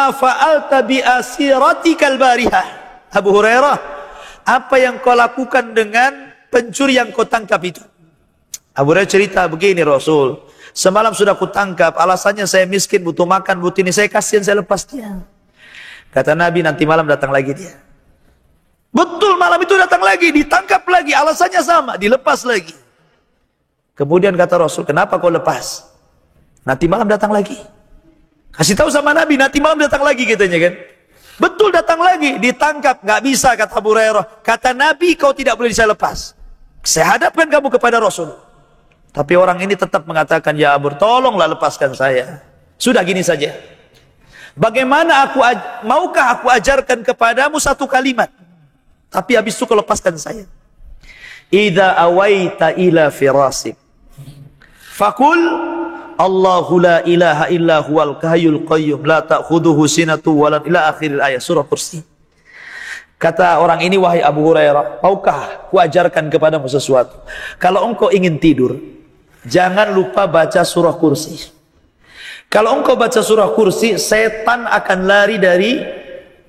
fa'alta bi asiratikal barihah. Abu Hurairah, apa yang kau lakukan dengan pencuri yang kau tangkap itu? Abu Hurairah cerita begini, Rasul, Semalam sudah kutangkap, alasannya saya miskin, butuh makan, butuh ini, saya kasihan, saya lepas dia. Kata Nabi, nanti malam datang lagi dia. Betul, malam itu datang lagi, ditangkap lagi, alasannya sama, dilepas lagi. Kemudian kata Rasul, kenapa kau lepas? Nanti malam datang lagi. Kasih tahu sama Nabi, nanti malam datang lagi katanya kan. Betul, datang lagi, ditangkap, nggak bisa kata Abu Hurairah. Kata Nabi, kau tidak boleh saya lepas. Saya hadapkan kamu kepada Rasul. Tapi orang ini tetap mengatakan, ya Abu, tolonglah lepaskan saya. Sudah gini saja. Bagaimana maukah aku ajarkan kepadamu satu kalimat? Tapi habis itu kau lepaskan saya. Idza awaita ila firasik, fakul Allahu la ilaha illa huwal hayyul qayyum la ta'khudhuhu sinatu wa la ila akhiril ayat surah Kursi. Kata orang ini, wahai Abu Hurairah, maukah ku ajarkan kepadamu sesuatu? Kalau engkau ingin tidur, jangan lupa baca surah Kursi. Kalau engkau baca surah Kursi, setan akan lari dari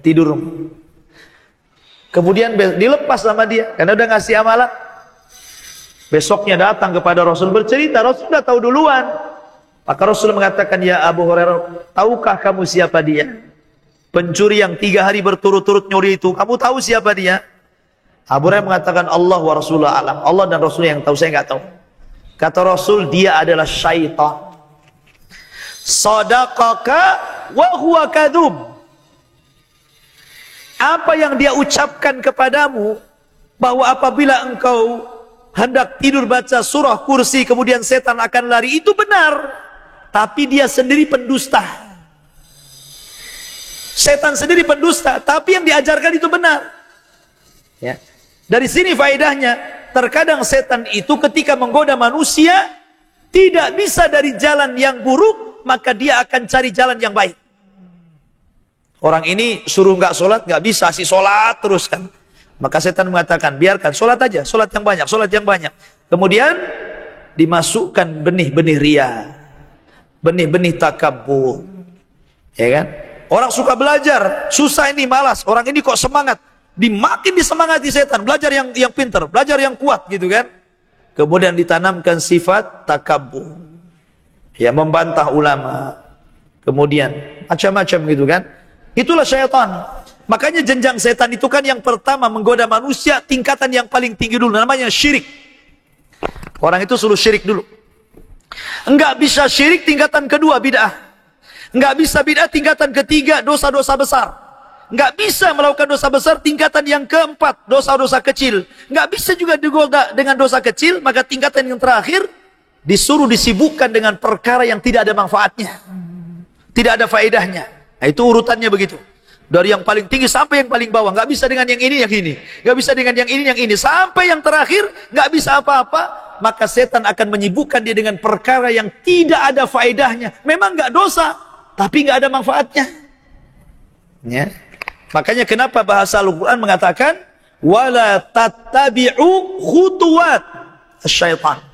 tidurmu. Kemudian dilepas sama dia karena udah ngasih amalan. Besoknya datang kepada Rasul bercerita, Rasul sudah tahu duluan. Maka Rasul mengatakan, ya Abu Hurairah, tahukah kamu siapa dia? Pencuri yang 3 hari berturut-turut nyuri itu, kamu tahu siapa dia? Abu Hurairah mengatakan, Allah wa Rasulullah alam. Allah dan Rasul yang tahu, saya nggak tahu. Kata Rasul, dia adalah syaitan. Sadaqaka wa huwa kadhub. Apa yang dia ucapkan kepadamu, bahwa apabila engkau hendak tidur baca surah Kursi, kemudian setan akan lari, itu benar. Tapi dia sendiri pendusta. Setan sendiri pendusta, tapi yang diajarkan itu benar. Ya. Dari sini faedahnya, terkadang setan itu ketika menggoda manusia, tidak bisa dari jalan yang buruk, maka dia akan cari jalan yang baik. Orang ini suruh nggak sholat, nggak bisa, si sholat terus kan. Maka setan mengatakan, biarkan, sholat aja, sholat yang banyak, sholat yang banyak. Kemudian dimasukkan benih-benih ria, benih-benih takabur, ya kan? Orang suka belajar, susah ini, malas. Orang ini kok semangat, makin disemangati setan, belajar yang pintar, belajar yang kuat, gitu kan? Kemudian ditanamkan sifat takabur, ya, membantah ulama, kemudian macam-macam gitu kan? Itulah syaitan. Makanya jenjang setan itu kan yang pertama menggoda manusia, tingkatan yang paling tinggi dulu, namanya syirik. Orang itu suruh syirik dulu. Enggak bisa syirik, tingkatan kedua bid'ah. Enggak bisa bid'ah, tingkatan ketiga dosa-dosa besar. Enggak bisa melakukan dosa besar, tingkatan yang keempat dosa-dosa kecil. Enggak bisa juga digoda dengan dosa kecil, maka tingkatan yang terakhir disuruh disibukkan dengan perkara yang tidak ada manfaatnya, tidak ada faedahnya. Nah, itu urutannya begitu. Dari yang paling tinggi sampai yang paling bawah. Nggak bisa dengan yang ini, yang ini. Nggak bisa dengan yang ini, yang ini. Sampai yang terakhir, nggak bisa apa-apa. Maka setan akan menyibukkan dia dengan perkara yang tidak ada faedahnya. Memang nggak dosa, tapi nggak ada manfaatnya. Ya. Makanya kenapa bahasa Al-Quran mengatakan, wala tattabi'u khutuwat syaitan.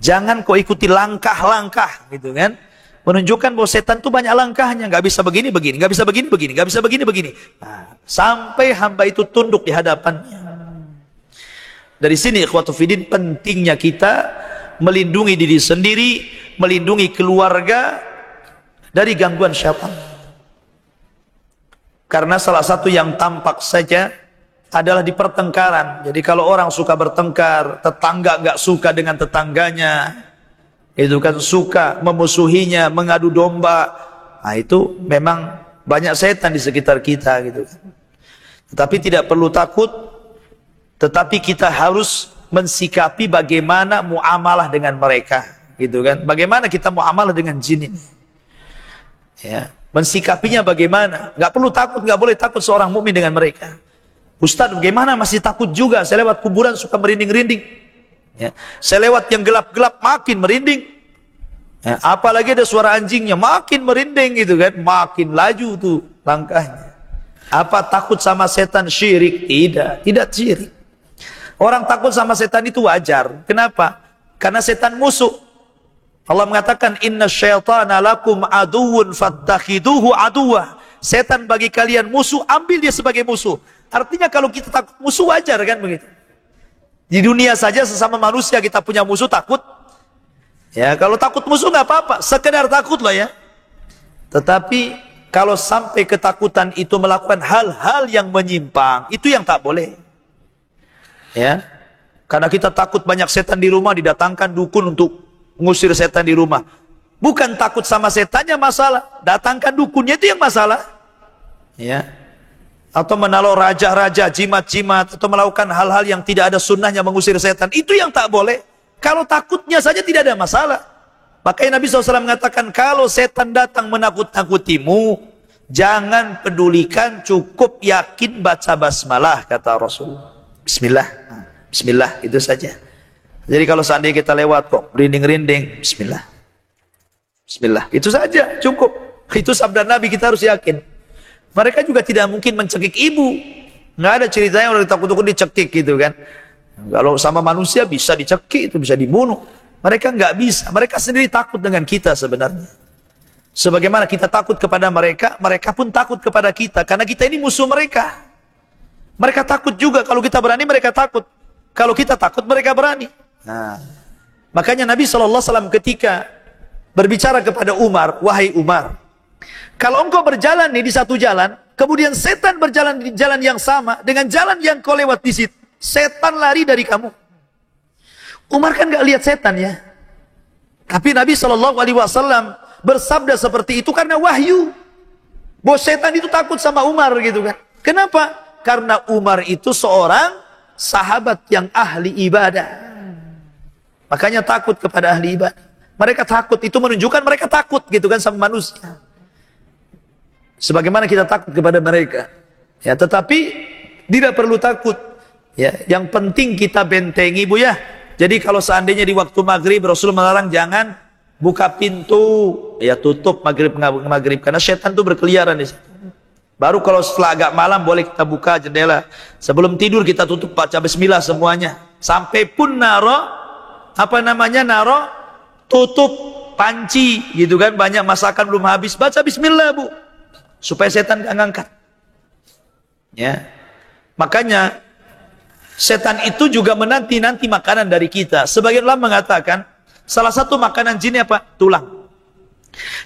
Jangan kau ikuti langkah-langkah, gitu kan? Menunjukkan bahwa setan itu banyak langkahnya, nggak bisa begini begini, nggak bisa begini begini, nggak bisa begini begini. Nah, sampai hamba itu tunduk di hadapannya. Dari sini ikhwatu fiddin, pentingnya kita melindungi diri sendiri, melindungi keluarga dari gangguan syaitan. Karena salah satu yang tampak saja adalah di pertengkaran. Jadi kalau orang suka bertengkar, tetangga nggak suka dengan tetangganya, itu kan suka memusuhinya, mengadu domba. Nah, itu memang banyak setan di sekitar kita gitu. Tetapi tidak perlu takut, tetapi kita harus mensikapi bagaimana muamalah dengan mereka, gitu kan? Bagaimana kita muamalah dengan jin ini? Ya, mensikapinya bagaimana? Nggak perlu takut, nggak boleh takut seorang mukmin dengan mereka. Ustaz, bagaimana masih takut juga? Saya lewat kuburan suka merinding-rinding. Ya. Saya lewat yang gelap-gelap makin merinding. Ya. Apalagi ada suara anjingnya makin merinding gitu kan, makin laju tuh langkahnya. Apa takut sama setan syirik? Tidak, tidak syirik. Orang takut sama setan itu wajar. Kenapa? Karena setan musuh. Allah mengatakan inna syaitana lakum aduwwun fattakhiduhu aduwwa. Setan bagi kalian musuh, ambil dia sebagai musuh. Artinya kalau kita takut musuh wajar kan begitu. Di dunia saja sesama manusia kita punya musuh takut. Ya, kalau takut musuh nggak apa-apa, sekedar takut lah ya. Tetapi kalau sampai ketakutan itu melakukan hal-hal yang menyimpang, itu yang tak boleh. Ya, karena kita takut banyak setan di rumah, didatangkan dukun untuk mengusir setan di rumah. Bukan takut sama setannya masalah, datangkan dukunnya itu yang masalah. Ya, atau menaruh raja-raja, jimat-jimat, atau melakukan hal-hal yang tidak ada sunnahnya mengusir setan, itu yang tak boleh. Kalau takutnya saja tidak ada masalah. Makanya Nabi SAW mengatakan, kalau setan datang menakut-nakutimu, jangan pedulikan, cukup yakin baca basmalah, kata Rasul. Bismillah, bismillah, itu saja. Jadi kalau seandainya kita lewat kok, rinding-rinding, bismillah. Bismillah, itu saja, cukup. Itu sabda Nabi, kita harus yakin. Mereka juga tidak mungkin mencekik ibu. Nggak ada ceritanya orang takut-takut dicekik gitu kan. Kalau sama manusia bisa dicekik, itu bisa dibunuh. Mereka nggak bisa. Mereka sendiri takut dengan kita sebenarnya. Sebagaimana kita takut kepada mereka, mereka pun takut kepada kita. Karena kita ini musuh mereka. Mereka takut juga. Kalau kita berani, mereka takut. Kalau kita takut, mereka berani. Nah, makanya Nabi SAW ketika berbicara kepada Umar, wahai Umar, kalau engkau berjalan nih di satu jalan, kemudian setan berjalan di jalan yang sama dengan jalan yang kau lewat di situ, setan lari dari kamu. Umar kan gak lihat setan ya. Tapi Nabi SAW bersabda seperti itu karena wahyu. Bahwa setan itu takut sama Umar gitu kan. Kenapa? Karena Umar itu seorang sahabat yang ahli ibadah. Makanya takut kepada ahli ibadah. Mereka takut, itu menunjukkan mereka takut gitu kan sama manusia. Sebagaimana kita takut kepada mereka. Ya, tetapi tidak perlu takut. Ya, yang penting kita bentengi Bu ya. Jadi kalau seandainya di waktu maghrib Rasul melarang jangan buka pintu, ya tutup maghrib karena setan itu berkeliaran di situ. Baru kalau setelah agak malam boleh kita buka jendela. Sebelum tidur kita tutup baca bismillah semuanya. Sampai pun naro tutup panci gitu kan, banyak masakan belum habis, baca bismillah Bu. Supaya setan gak ngangkat. Ya. Makanya setan itu juga menanti-nanti makanan dari kita. Sebagian ulama mengatakan salah satu makanan jin apa? Tulang.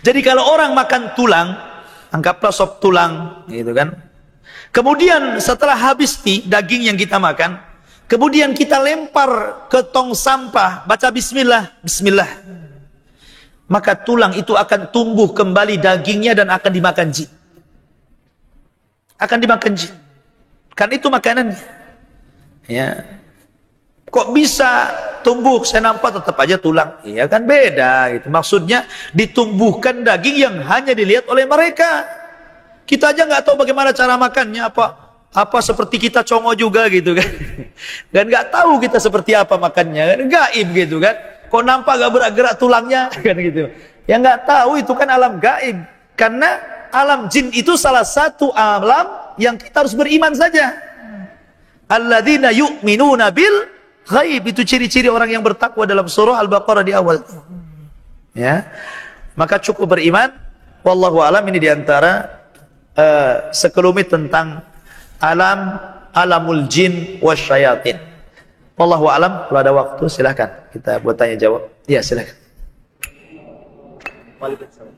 Jadi kalau orang makan tulang, anggaplah sop tulang, gitu kan. Kemudian setelah habis daging yang kita makan, kemudian kita lempar ke tong sampah, baca bismillah, bismillah. Maka tulang itu akan tumbuh kembali dagingnya dan akan dimakan jin. Akan dimakan jin. Kan itu makanannya. Ya, kok bisa tumbuh? Saya nampak tetap aja tulang. Iya kan beda gitu. Maksudnya ditumbuhkan daging yang hanya dilihat oleh mereka. Kita aja nggak tahu bagaimana cara makannya. Apa seperti kita congo juga gitu kan? Dan nggak tahu kita seperti apa makannya. Kan gaib gitu kan? Kok nampak gak gerak-gerak tulangnya kan gitu? Ya nggak tahu, itu kan alam gaib. Karena alam jin itu salah satu alam yang kita harus beriman saja. Alladzina yu'minuna bil ghaib, itu ciri-ciri orang yang bertakwa dalam surah Al-Baqarah di awal. Ya. Maka cukup beriman. Wallahu alam, ini diantara sekelumit tentang alamul jin wasyayatin. Wallahu alam. Kalau ada waktu silakan kita buat tanya jawab. Iya, silakan. Waalaikumsalam.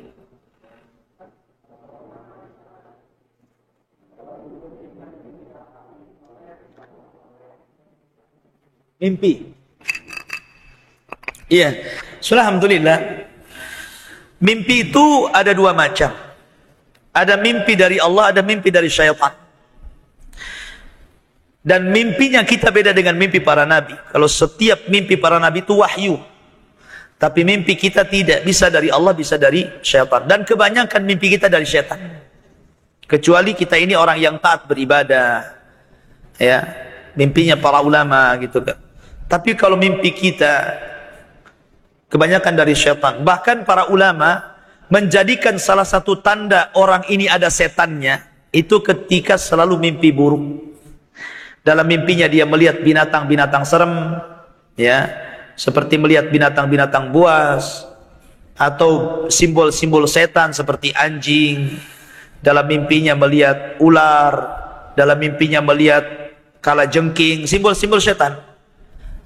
Mimpi. Iya. Alhamdulillah. Mimpi itu ada dua macam. Ada mimpi dari Allah, ada mimpi dari syaitan. Dan mimpinya kita beda dengan mimpi para nabi. Kalau setiap mimpi para nabi itu wahyu. Tapi mimpi kita tidak, bisa dari Allah, bisa dari syaitan. Dan kebanyakan mimpi kita dari syaitan. Kecuali kita ini orang yang taat beribadah. Ya, mimpinya para ulama gitu kan. Tapi kalau mimpi kita kebanyakan dari syaitan. Bahkan para ulama menjadikan salah satu tanda orang ini ada setannya itu ketika selalu mimpi buruk. Dalam mimpinya dia melihat binatang-binatang serem, ya, seperti melihat binatang-binatang buas atau simbol-simbol setan seperti anjing. Dalam mimpinya melihat ular, dalam mimpinya melihat kalajengking, simbol-simbol setan.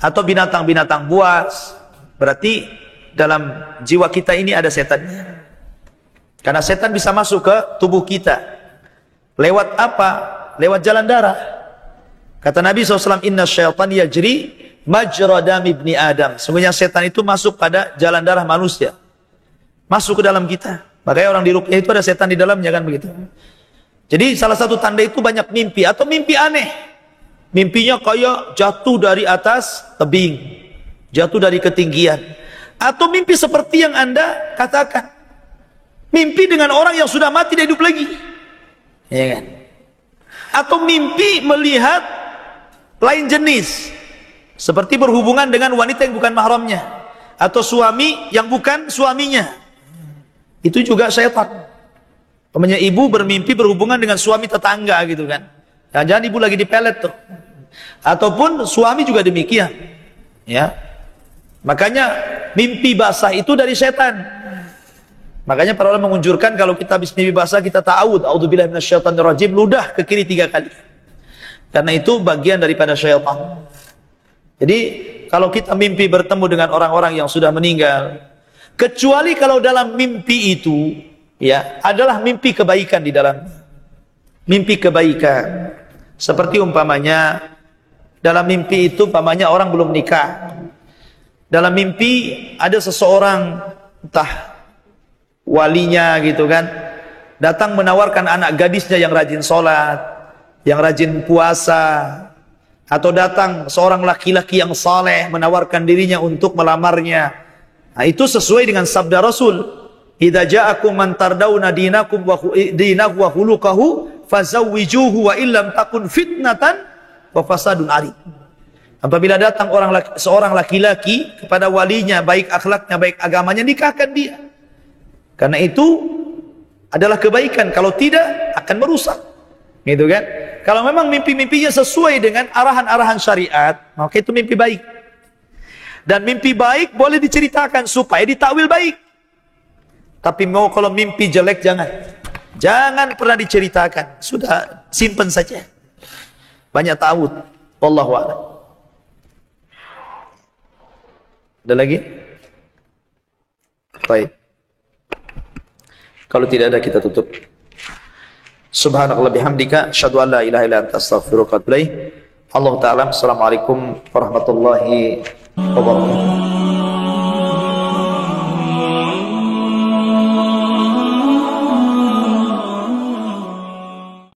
Atau binatang-binatang buas, berarti dalam jiwa kita ini ada setannya. Karena setan bisa masuk ke tubuh kita. Lewat apa? Lewat jalan darah. Kata Nabi SAW, inna syaitan yajri majra dami ibni Adam. Sungguhnya setan itu masuk pada jalan darah manusia. Masuk ke dalam kita. Makanya orang di ruqyah itu ada setan di dalamnya, kan begitu. Jadi salah satu tanda itu banyak mimpi atau mimpi aneh. Mimpinya kayak jatuh dari atas tebing, jatuh dari ketinggian. Atau mimpi seperti yang Anda katakan. Mimpi dengan orang yang sudah mati dan hidup lagi. Ya kan? Atau mimpi melihat lain jenis. Seperti berhubungan dengan wanita yang bukan mahramnya. Atau suami yang bukan suaminya. Itu juga syaitan. Namanya ibu bermimpi berhubungan dengan suami tetangga gitu kan. Jangan-jangan ibu lagi dipelet tuh. Ataupun suami juga demikian. Ya. Makanya mimpi basah itu dari setan. Makanya para ulama mengunjurkan kalau kita habis mimpi basah kita ta'awud, a'udzubillahi minasyaitonirrajim, ludah ke kiri 3 kali. Karena itu bagian daripada syaitan. Jadi kalau kita mimpi bertemu dengan orang-orang yang sudah meninggal, kecuali kalau dalam mimpi itu ya adalah mimpi kebaikan di dalam mimpi kebaikan. Seperti umpamanya dalam mimpi itu umpamanya orang belum nikah. Dalam mimpi ada seseorang entah walinya gitu kan, datang menawarkan anak gadisnya yang rajin sholat, yang rajin puasa, atau datang seorang laki-laki yang saleh menawarkan dirinya untuk melamarnya. Nah, itu sesuai dengan sabda Rasul, idza ja'akum man tardawna dinakum wa khuluquhu fazawwijuhu wa illam takun fitnatan wa fasadun ari. Apabila datang seorang laki-laki kepada walinya, baik akhlaknya, baik agamanya, nikahkan dia. Karena itu adalah kebaikan. Kalau tidak akan merusak. Gitu kan? Kalau memang mimpi-mimpinya sesuai dengan arahan-arahan syariat, maka itu mimpi baik. Dan mimpi baik boleh diceritakan supaya ditakwil baik. Tapi mau kalau mimpi jelek jangan. Jangan pernah diceritakan. Sudah simpen saja. Banyak ta'awud. Wallahu a'lam. Ada lagi? Baik. Kalau tidak ada kita tutup. Subhanakallah bihamdika asyhadu an la ilaha illa anta astaghfiruka wa atubu ilaik. Allah taala. Assalamualaikum warahmatullahi wabarakatuh.